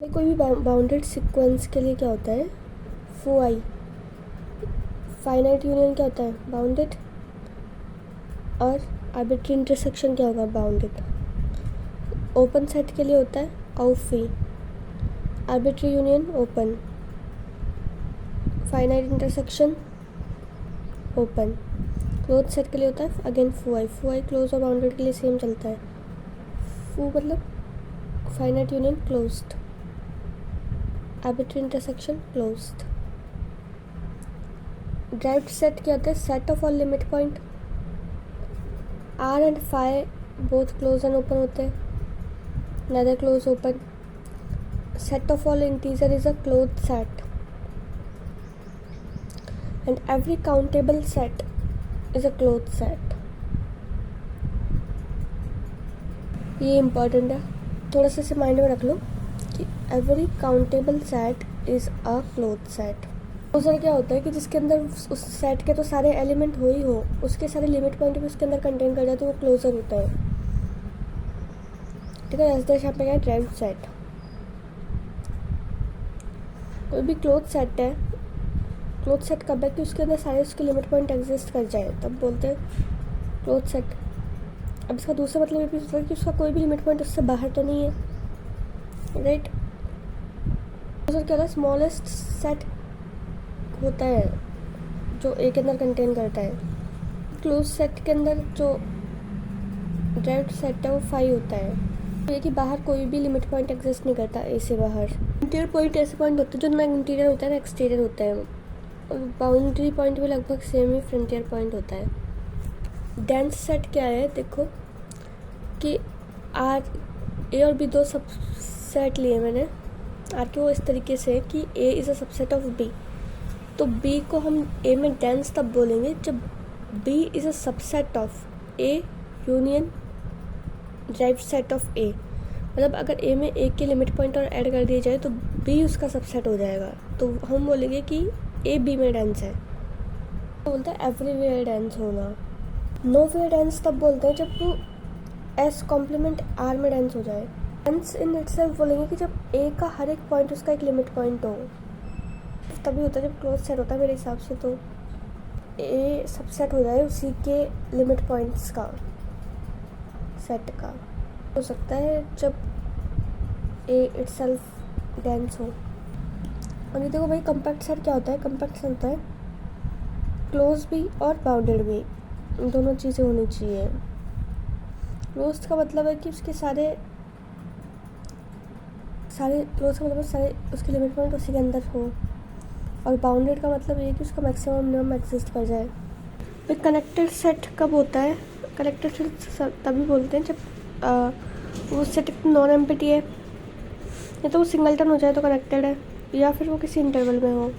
भाई कोई भी बाउंडेड सीक्वेंस के लिए क्या होता है? फो आई। फाइनाइट यूनियन क्या होता है? बाउंडेड। और आर्बिट्री इंटरसेक्शन क्या होगा? बाउंडेड। ओपन सेट के लिए होता है of V. Arbitrary union open. Finite intersection open. Close set के लिए होता है again for I. For I close और बाउंडेड के लिए सेम चलता है। फो मतलब finite union closed, arbitrary intersection closed. Derived set क्या होता है? Set of all limit point are and phi both close and open होते हैं, neither close open. Set of all integer is a closed set and every countable set is a closed set. ये important है, थोड़ा सा इसे mind में रख लो कि every countable set is a closed set. Closure क्या होता है कि जिसके अंदर उस सेट के तो सारे एलिमेंट हो ही हो, उसके सारे लिमिट पॉइंट भी उसके अंदर कंटेन कर जाते हैं, वो क्लोजर होता है। ठीक है, जैसे यहाँ पे क्या है? Derived set. कोई भी क्लोज सेट है, क्लोज सेट कब है कि उसके अंदर सारे उसके लिमिट पॉइंट एग्जिस्ट कर जाए, तब बोलते हैं क्लोज सेट। अब इसका दूसरा मतलब ये भी होता है कि उसका कोई भी लिमिट पॉइंट उससे बाहर तो नहीं है, राइट। क्लोजर क्या होता है? स्मॉलेस्ट सेट होता है जो ए के अंदर कंटेन करता है। क्लोज सेट के अंदर जो ड्राइव्ड सेट है वो 5 होता है। तो ये कि बाहर कोई भी लिमिट पॉइंट एग्जिस्ट नहीं करता ए से बाहर। इंटीरियर पॉइंट ऐसे पॉइंट होते हैं जो ना इंटीरियर होता है ना एक्सटीरियर होता है, और बाउंड्री पॉइंट भी लगभग सेम ही फ्रंटियर पॉइंट होता है। डेंस सेट क्या है? देखो कि आर ए और बी दो सब सेट लिए मैंने आर के, वो इस तरीके से कि A is a subset of B. तो बी को हम ए में डेंस तब बोलेंगे जब B is a subset of A union derived set of A. मतलब अगर ए में ए के लिमिट पॉइंट और ऐड कर दिए जाए तो बी उसका सबसेट हो जाएगा, तो हम बोलेंगे कि ए बी में डेंस है। तो बोलते हैं एवरीवेयर डेंस होना। नो वेयर डेंस तब बोलते हैं जब वो एस कॉम्प्लीमेंट आर में डेंस हो जाए। डेंस इन इटसेल्फ बोलेंगे कि जब ए का हर एक पॉइंट उसका एक लिमिट पॉइंट हो, तभी होता है जब क्लोज सेट होता है मेरे हिसाब से। तो ए सबसेट हो जाए उसी के लिमिट पॉइंट्स का, सेट का। हो सकता है जब ए इटसेल्फ डेंस हो। और ये देखो भाई, कंपैक्ट सेट क्या होता है? कंपैक्ट सेट होता है क्लोज भी और बाउंडेड भी, दोनों चीज़ें होनी चाहिए। क्लोज का मतलब है कि उसके सारे क्लोज का मतलब सारे उसके लिमिट पॉइंट उसी के अंदर हो, और बाउंडेड का मतलब ये कि उसका मैक्सिमम मिनिमम एग्जिस्ट कर जाए। फिर कनेक्टेड सेट कब होता है? कनेक्टेड सेट तभी बोलते हैं जब वो सेट नॉन एम्प्टी है, या तो वो सिंगलटन हो जाए तो कनेक्टेड है, या फिर वो किसी इंटरवल में हो।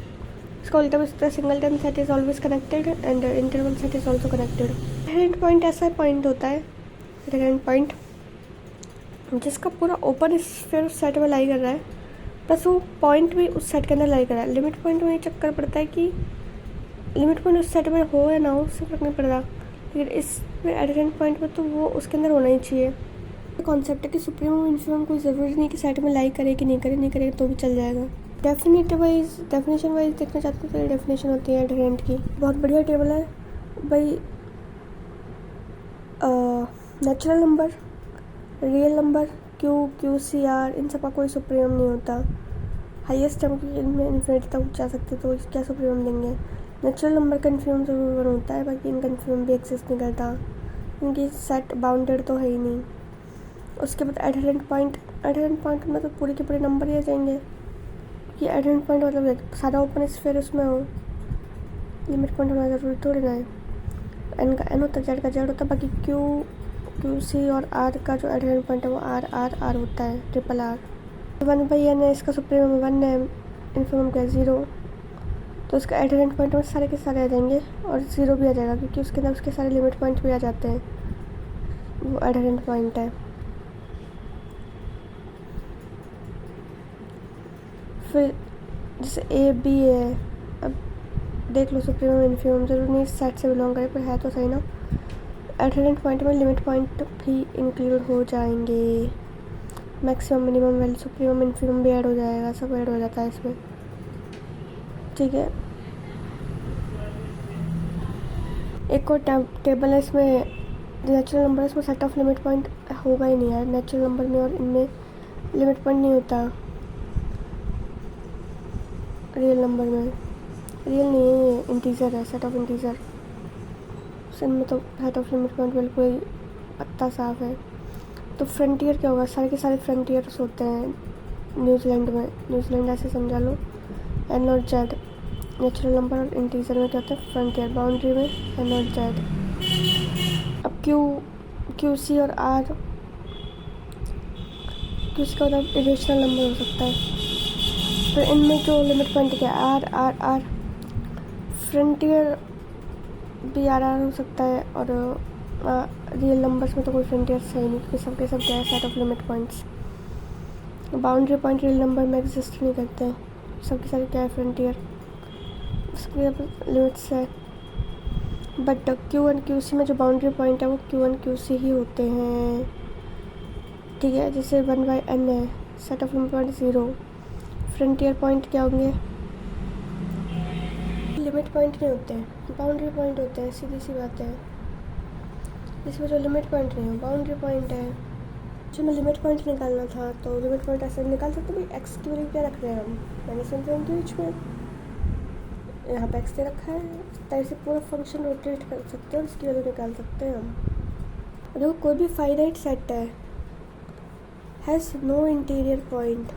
इसका उल्टा भी सकता है, singleton set is always connected and interval set is also connected. Adherent point ऐसा पॉइंट होता है, एडहेरेंट पॉइंट जिसका पूरा ओपन स्फीयर उस सेट में लाई कर रहा है, बस वो पॉइंट भी उस सेट के अंदर लाई कर रहा है। लिमिट पॉइंट में ये चक्कर पड़ता है कि लिमिट पॉइंट उस सेट में हो या ना हो, उससे फर्क नहीं पड़ता, लेकिन इस एडहेरेंट पॉइंट में तो वो उसके अंदर होना ही चाहिए। कॉन्सेप्ट है कि सुप्रीमम इन्फिमम कोई ज़रूरी नहीं कि सेट में लाइक करे कि नहीं करे, नहीं करे तो भी चल जाएगा। डेफिनेशन वाइज देखना चाहते हैं तो डेफिनेशन होती है एडहेरेंट की। बहुत बढ़िया टेबल है भाई। Natural number, real number, Q C R, इन सब का कोई सुप्रीमम नहीं होता। हाईएस्ट हम इनमें इन्फिनिटी तक जा सकते तो क्या सुप्रीमम देंगे? नेचुरल नंबर का इन्फिमम ज़रूर होता है, बाकी इनका इन्फिमम भी एक्सिस्ट नहीं करता, इनकी सेट बाउंडेड तो है ही नहीं। उसके बाद एडहेरेंट पॉइंट में तो पूरे के पूरे नंबर ही आ जाएंगे, कि एडहेरेंट पॉइंट मतलब सारा ओपन स्फीयर उसमें हो, लिमिट पॉइंट होना ज़रूरी थोड़ी ना है। एन का एन होता है, जेड का जेड होता है, बाकी क्यू सी और आर का जो एडहेरेंट पॉइंट है वो आर होता है, ट्रिपल आर। 1/n है, इसका सुप्रीमम 1 है, इन्फिमम का 0, तो इसका एडहेरेंट पॉइंट में सारे के सारे आ जाएंगे, और 0 भी आ जाएगा क्योंकि उसके अंदर उसके सारे लिमिट पॉइंट भी आ जाते हैं, वो एडहेरेंट पॉइंट है। फिर जैसे ए बी है, अब देख लो सुप्रीमम इन्फिमम जरूर नहीं सेट से बिलोंग करे, पर है तो सही ना। एडहेरेंट पॉइंट में लिमिट पॉइंट भी इंक्लूड हो जाएंगे। Maximum, minimum value, supremum, infimum भी ऐड हो जाएगा, सब ऐड हो जाता है इसमें, ठीक है। एक और टेबल है इसमें, नेचुरल नंबर है, इसमें सेट ऑफ लिमिट पॉइंट होगा ही नहीं यार नेचुरल नंबर में, और इनमें लिमिट पॉइंट नहीं होता रियल नंबर में। रियल नहीं है ये, इंटीजर है, सेट ऑफ इंटीजर। इनमें तो सेट ऑफ लिमिट पॉइंट बिल्कुल ही पत्ता साफ है। तो फ्रंटियर क्या होगा, सारे के सारे फ्रंटियर्स होते हैं न्यूजीलैंड में। न्यूजीलैंड ऐसे समझा लो, एन और जेड। नेचुरल नंबर और इंटीजर में क्या होता है, फ्रंटियर। बाउंड्री में एन और जेड। अब क्यू सी और आर, क्यू सी का मतलब इरेशनल नंबर हो सकता है। तो इनमें जो लिमिट पॉइंट क्या है, आर आर आर। फ्रंटियर भी आर आर हो सकता है, और रियल नंबर्स में तो कोई फ्रंटियर है ही नहीं, क्योंकि सबके सब क्या है, set of limit points. Boundary point real number में एग्जिस्ट नहीं करते हैं, सबके सारे क्या है, फ्रंटियर, सबके लिमिट्स है। But Q and Q C में जो बाउंड्री पॉइंट है वो क्यू एंड क्यू सी ही होते हैं, ठीक है। जैसे 1/n है, set of limit point 0। Frontier point क्या होंगे, लिमिट पॉइंट नहीं होते हैं, बाउंड्री पॉइंट होते हैं, सीधी सी बात है। इसमें जो लिमिट पॉइंट नहीं है बाउंड्री पॉइंट है। जो मैं लिमिट पॉइंट निकालना था, तो लिमिट पॉइंट ऐसे निकाल सकते भाई, एक्स की वैल्यू क्या रख रहे हैं हम, -1 के बीच में, यहाँ पे एक्स दे रखा है, तो ऐसे पूरा फंक्शन रोटेट कर सकते हैं और इसकी वैल्यू निकाल सकते हैं हम। देखो कोई भी फाइनाइट सेट है, हैज़ नो इंटीरियर पॉइंट,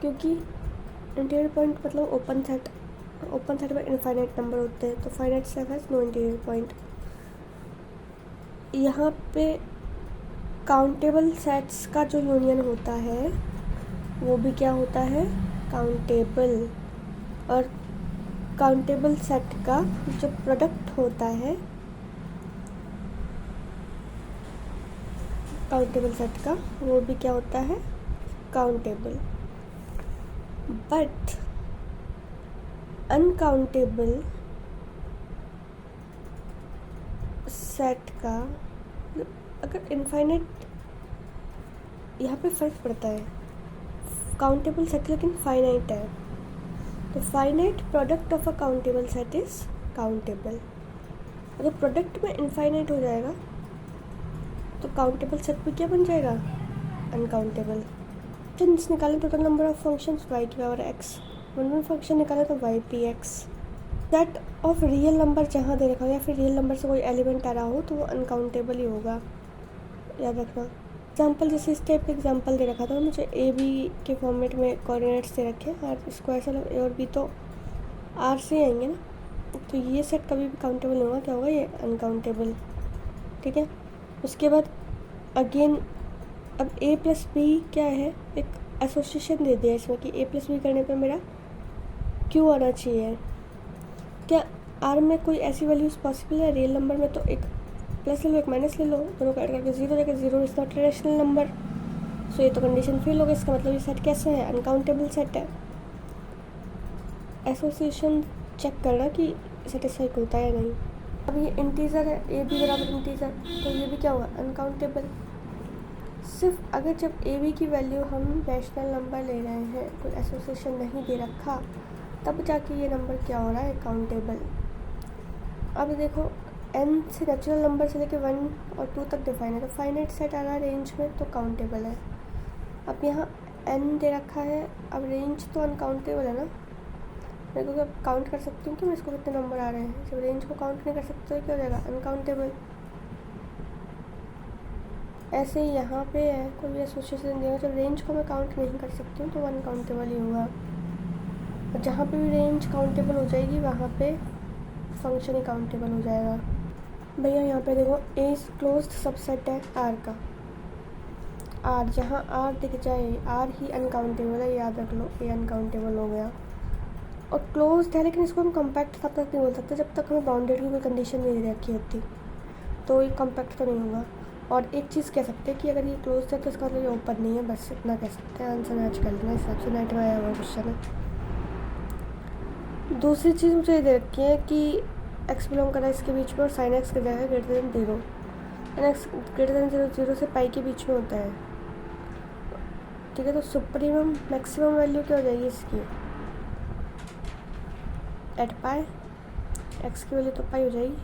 क्योंकि इंटीरियर पॉइंट मतलब ओपन सेट में इनफाइनाइट नंबर होते हैं, तो finite set has no interior point. यहाँ पे काउंटेबल सेट्स का जो यूनियन होता है वो भी क्या होता है, काउंटेबल। और काउंटेबल सेट का जो प्रोडक्ट होता है, काउंटेबल सेट का वो भी क्या होता है, काउंटेबल। बट अनकाउंटेबल सेट का, अगर इनफाइनाइट, यहाँ पे फ़र्क पड़ता है, काउंटेबल सेट लेकिन फाइनाइट है, तो finite product of a countable set is countable. अगर प्रोडक्ट में इनफाइनाइट हो जाएगा तो काउंटेबल सेट भी क्या बन जाएगा, अनकाउंटेबल। फंक्शंस निकालें, total number of functions y की पावर x, वन फंक्शन निकालें तो y p x। Set of real number जहाँ दे रखा हो या फिर रियल नंबर से कोई एलिमेंट आ रहा हो तो वो अनकाउंटेबल ही होगा, याद रखना। एग्जाम्पल जैसे इस टाइप का एग्जाम्पल दे रखा था मुझे, ए बी के फॉर्मेट में कोऑर्डिनेट्स दे रखे हैं, आर स्क्वायर से ए और बी तो आर से आएंगे ना, तो ये सेट कभी भी काउंटेबल नहीं होगा, क्या होगा, ये अनकाउंटेबल, ठीक है। उसके बाद अगेन अब a प्लस बी क्या है, एक एसोसिएशन दे दिया इसमें कि a प्लस बी करने पे मेरा q आना चाहिए। क्या r में कोई ऐसी वैल्यूज़ पॉसिबल है, रियल नंबर में तो एक प्लस ले लो एक माइनस ले लो, दोनों का ऐड करके 0 जाकर 0 इज़ नॉट रेशनल नंबर, सो ये तो कंडीशन फेल हो गई। इसका मतलब ये सेट कैसे है, अनकाउंटेबल सेट है। एसोसिएशन चेक करना कि सेटिस्फाई होता है या नहीं। अब ये इंटीजर है, ए बी बराबर इंटीजर, तो ये भी क्या होगा, अनकाउंटेबल। सिर्फ अगर जब ए बी की वैल्यू हम रैशनल नंबर ले रहे हैं, कोई एसोसिएशन नहीं दे रखा, तब जाके ये नंबर क्या हो रहा है, काउंटेबल। अब देखो n से नेचुरल नंबर से लेके 1 और 2 तक डिफाइन है, तो फाइनाइट सेट आ रहा है रेंज में तो काउंटेबल है। अब यहाँ n दे रखा है, अब रेंज तो अनकाउंटेबल है ना, मैं तो अब काउंट कर सकती हूँ कि मैं इसको कितने नंबर आ रहे हैं, जब रेंज को काउंट नहीं कर सकते तो क्या हो जाएगा, अनकाउंटेबल। ऐसे ही यहाँ पे है, कोई भी एसोसिएशन देगा, जब रेंज को मैं काउंट नहीं कर सकती हूँ तो वो अनकाउंटेबल ही होगा। और जहाँ पे भी रेंज काउंटेबल हो जाएगी वहाँ पे फंक्शन ही काउंटेबल हो जाएगा। भैया यहाँ पे देखो ए क्लोज्ड सबसेट है आर का, आर जहाँ आर दिख जाए आर ही अनकाउंटेबल है, याद रख लो, ए अनकाउंटेबल हो गया। और क्लोज्ड है लेकिन इसको हम कॉम्पैक्ट तब तक नहीं बोल सकते जब तक हमें बाउंडेड की कोई कंडीशन नहीं दे रखी होती, तो ये कॉम्पैक्ट तो नहीं होगा। और एक चीज़ कह सकते हैं कि अगर ये क्लोज है तो इसका मतलब ये ओपन नहीं है, बस इतना कह सकते हैं। आंसर मैच कर लेना, इस हिसाब से नेट में आया हुआ क्वेश्चन है। दूसरी चीज़ मुझे ये दे रखी है कि एक्स बिलोंग कर रहा है इसके बीच में और साइन एक्स की जगह greater than 0, and x greater than 0 0 से पाई के बीच में होता है, ठीक है, तो सुप्रीमम मैक्सिमम वैल्यू क्या हो जाएगी इसकी, एट पाई, एक्स की वैल्यू तो पाई हो जाएगी।